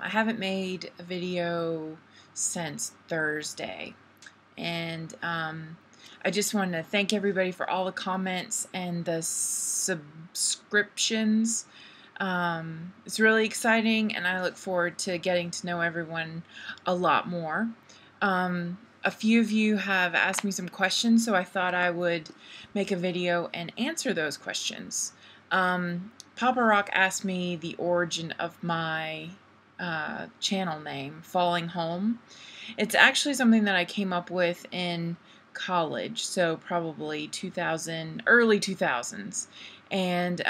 I haven't made a video since Thursday, and I just want to thank everybody for all the comments and the subscriptions. It's really exciting, and I look forward to getting to know everyone a lot more. A few of you have asked me some questions, so I thought I would make a video and answer those questions. Papa Rock asked me the origin of my channel name, Falling Home. It's actually something that I came up with in college, so probably early 2000s. And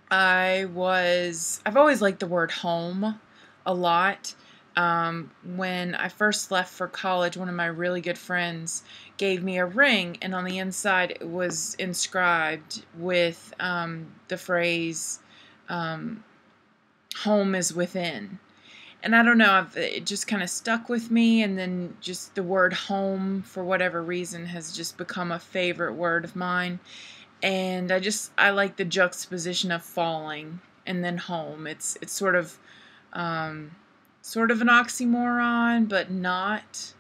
I've always liked the word home a lot. When I first left for college, one of my really good friends gave me a ring, and on the inside it was inscribed with the phrase, home is within. And I don't know, it just kind of stuck with me, and then just the word home, for whatever reason, has just become a favorite word of mine. And I like the juxtaposition of falling and then home. It's sort of an oxymoron, but not.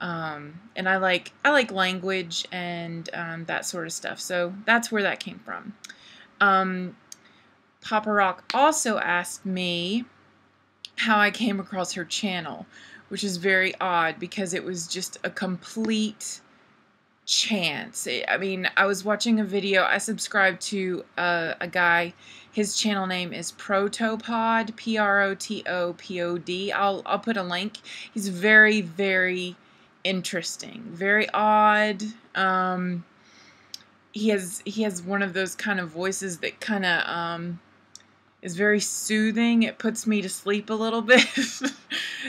And I like language and that sort of stuff. So that's where that came from. Papa Rock also asked me how I came across her channel, which is very odd because it was just a complete chance. I mean, I was watching a video. I subscribed to a guy. His channel name is Protopod, Protopod. I'll put a link. He's very, very interesting, very odd. He has one of those kind of voices that kind of is very soothing. It puts me to sleep a little bit.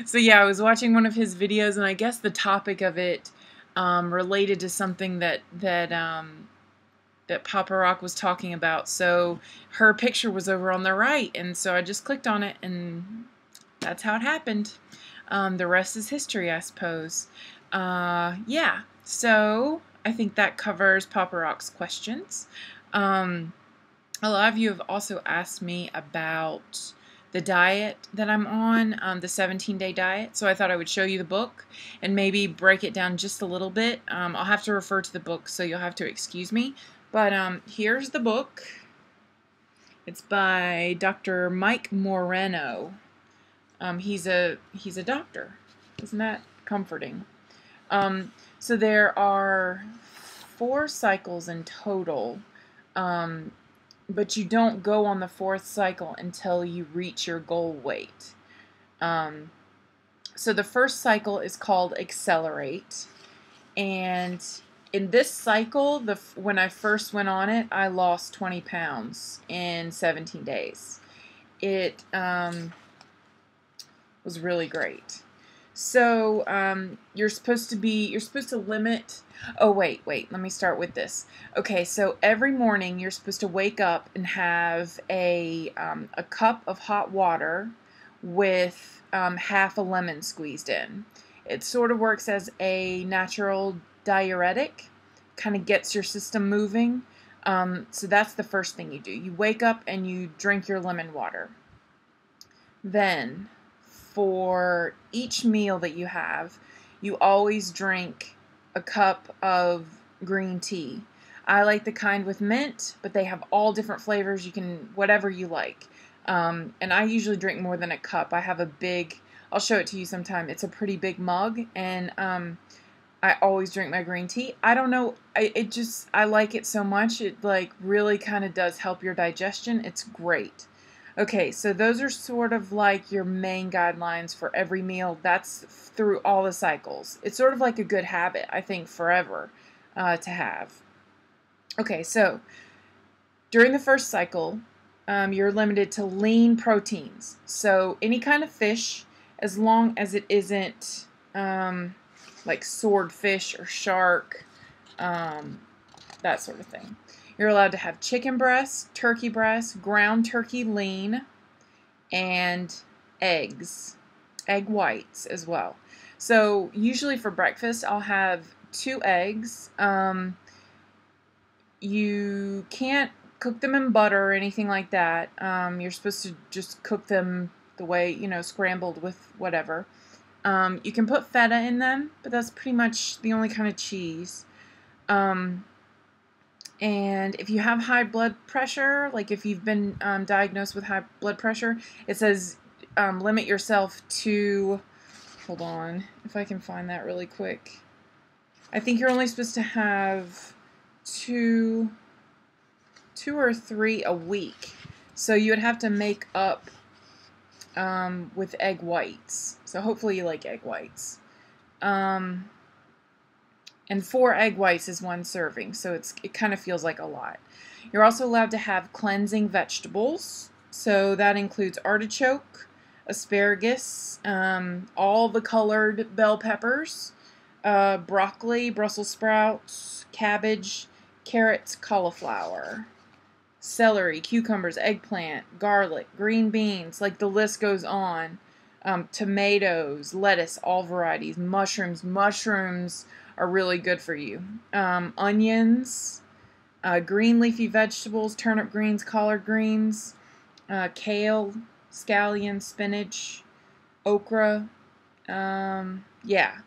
So yeah, I was watching one of his videos, and I guess the topic of it related to something that Papa Rock was talking about. So her picture was over on the right, and so I just clicked on it, and that's how it happened. The rest is history, I suppose. Yeah, so I think that covers Papa Rock's questions. A lot of you have also asked me about the diet that I'm on, the 17-day diet. So I thought I would show you the book and maybe break it down just a little bit. I'll have to refer to the book, so you'll have to excuse me. But here's the book. It's by Dr. Mike Moreno. He's a doctor. Isn't that comforting? So there are 4 cycles in total. But you don't go on the 4th cycle until you reach your goal weight. So the first cycle is called Accelerate, and in this cycle, when I first went on it, I lost 20 pounds in 17 days. It was really great. So you're supposed to limit. Oh, wait, let me start with this. Okay, so every morning you're supposed to wake up and have a cup of hot water with half a lemon squeezed in. It sort of works as a natural diuretic, kind of gets your system moving. So that's the first thing you do. You wake up and you drink your lemon water. Then, for each meal that you have, you always drink a cup of green tea. I like the kind with mint, but they have all different flavors. You can, whatever you like. And I usually drink more than a cup. I have a big, I'll show it to you sometime. It's a pretty big mug, and I always drink my green tea. I don't know, I like it so much. It like really kind of does help your digestion. It's great. Okay, so those are sort of like your main guidelines for every meal. That's through all the cycles. It's sort of like a good habit, I think, forever to have. Okay, so during the first cycle, you're limited to lean proteins. So any kind of fish, as long as it isn't like swordfish or shark, that sort of thing. You're allowed to have chicken breast, turkey breast, ground turkey lean, and eggs, egg whites as well. So usually for breakfast, I'll have 2 eggs. You can't cook them in butter or anything like that. You're supposed to just cook them the way, you know, scrambled with whatever. You can put feta in them, but that's pretty much the only kind of cheese. And if you have high blood pressure, like if you've been diagnosed with high blood pressure, it says limit yourself to, hold on, if I can find that really quick. I think you're only supposed to have two or three a week. So you would have to make up with egg whites. So hopefully you like egg whites. And 4 egg whites is 1 serving, so it kind of feels like a lot. You're also allowed to have cleansing vegetables. So that includes artichoke, asparagus, all the colored bell peppers, broccoli, Brussels sprouts, cabbage, carrots, cauliflower, celery, cucumbers, eggplant, garlic, green beans, like the list goes on. Tomatoes, lettuce, all varieties, mushrooms. Mushrooms are really good for you. Onions, green leafy vegetables, turnip greens, collard greens, kale, scallion, spinach, okra. Yeah.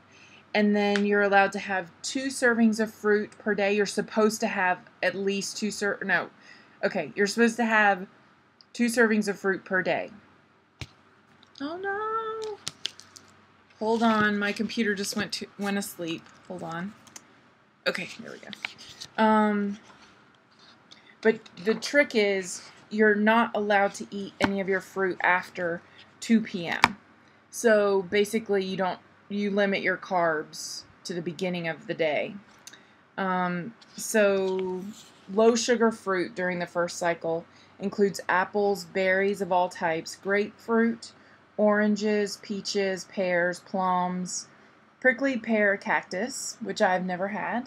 And then you're allowed to have 2 servings of fruit per day. You're supposed to have at least 2 you're supposed to have 2 servings of fruit per day. Oh no. Hold on, my computer just went asleep. Hold on. Okay, here we go. But the trick is you're not allowed to eat any of your fruit after 2 p.m. So basically you limit your carbs to the beginning of the day. So low sugar fruit during the first cycle includes apples, berries of all types, grapefruit, oranges, peaches, pears, plums, prickly pear cactus, which I've never had.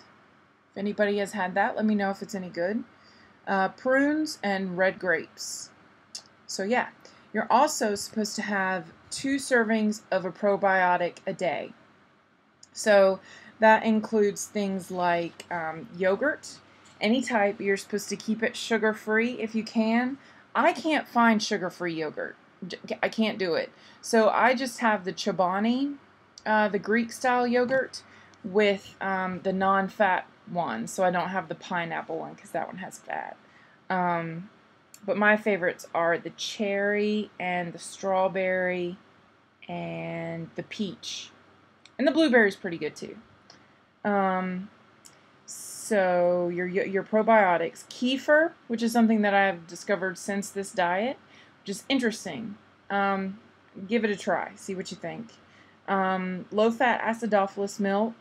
If anybody has had that, let me know if it's any good. Prunes and red grapes. So yeah, you're also supposed to have 2 servings of a probiotic a day. So that includes things like yogurt, any type. You're supposed to keep it sugar-free if you can. I can't find sugar-free yogurt. I can't do it. So I just have the Chobani, the Greek-style yogurt, with the non-fat one. So I don't have the pineapple one because that one has fat. But my favorites are the cherry and the strawberry and the peach. And the blueberry is pretty good too. So your probiotics. Kefir, which is something that I've discovered since this diet, which is interesting. Give it a try. See what you think. Low-fat acidophilus milk.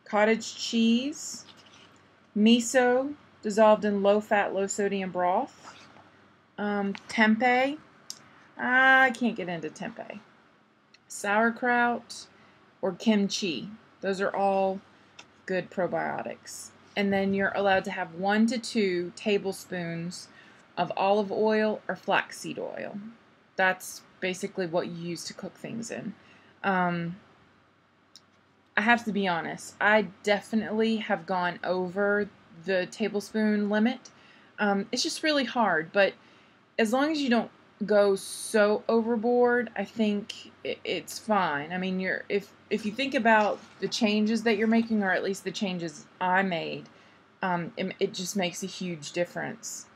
Cottage cheese. Miso, dissolved in low-fat, low-sodium broth. Tempeh. I can't get into tempeh. Sauerkraut or kimchi. Those are all good probiotics. And then you're allowed to have 1 to 2 tablespoons of olive oil or flaxseed oil. That's basically what you use to cook things in. I have to be honest, I definitely have gone over the tablespoon limit. It's just really hard, but as long as you don't go so overboard, I think it's fine. I mean, if you think about the changes that you're making, or at least the changes I made, it just makes a huge difference.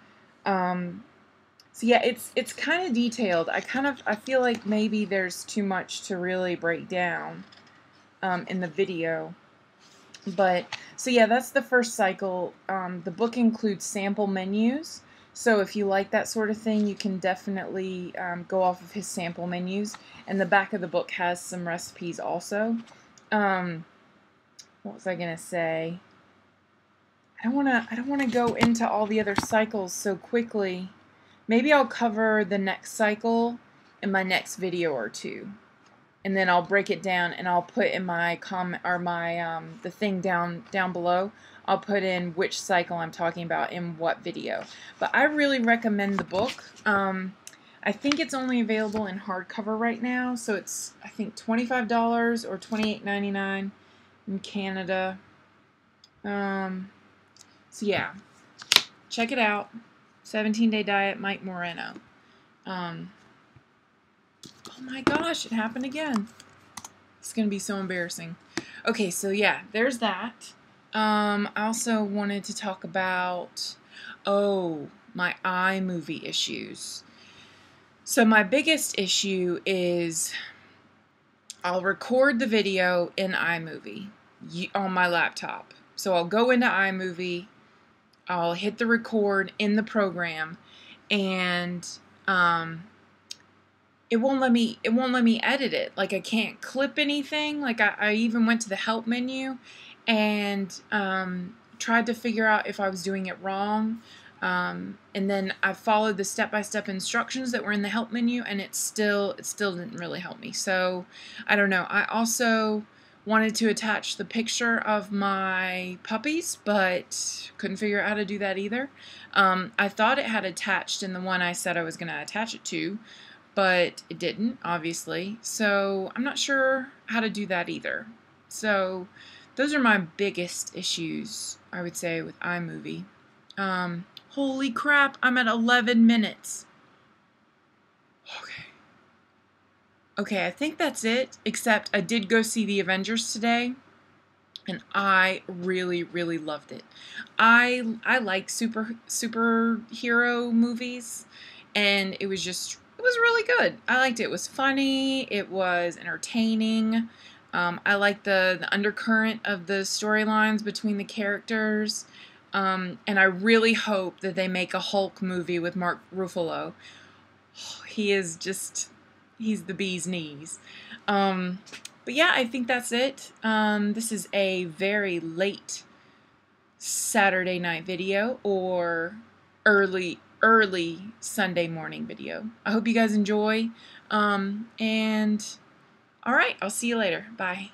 So yeah, it's kind of detailed. I feel like maybe there's too much to really break down in the video. But so yeah, that's the first cycle. The book includes sample menus. So if you like that sort of thing, you can definitely go off of his sample menus. And the back of the book has some recipes also. What was I gonna say? I don't wanna go into all the other cycles so quickly. Maybe I'll cover the next cycle in my next video or two. And then I'll break it down and I'll put in my comment or my the thing down below. I'll put in which cycle I'm talking about in what video. But I really recommend the book. I think it's only available in hardcover right now, so it's I think $25 or $28.99 in Canada. So yeah, check it out. 17-day diet, Mike Moreno. Oh my gosh, it happened again. It's going to be so embarrassing. Okay, so yeah, there's that. I also wanted to talk about, my iMovie issues. So my biggest issue is I'll record the video in iMovie on my laptop. So I'll go into iMovie, I'll hit the record in the program, and it won't let me edit it. Like, I can't clip anything. Like, I even went to the help menu and tried to figure out if I was doing it wrong. And then I followed the step-by-step instructions that were in the help menu, and it still didn't really help me. So I don't know. I also wanted to attach the picture of my puppies, but couldn't figure out how to do that either. I thought it had attached in the one I said I was going to attach it to, but it didn't, obviously. So I'm not sure how to do that either. So those are my biggest issues, I would say, with iMovie. Holy crap, I'm at 11 minutes. Okay, I think that's it, except I did go see the Avengers today, and I really, really loved it. I like superhero movies, and it was really good. I liked it. It was funny, it was entertaining. I like the undercurrent of the storylines between the characters. And I really hope that they make a Hulk movie with Mark Ruffalo. He's the bee's knees. But yeah, I think that's it. This is a very late Saturday night video, or early Sunday morning video. I hope you guys enjoy. And alright, I'll see you later. Bye.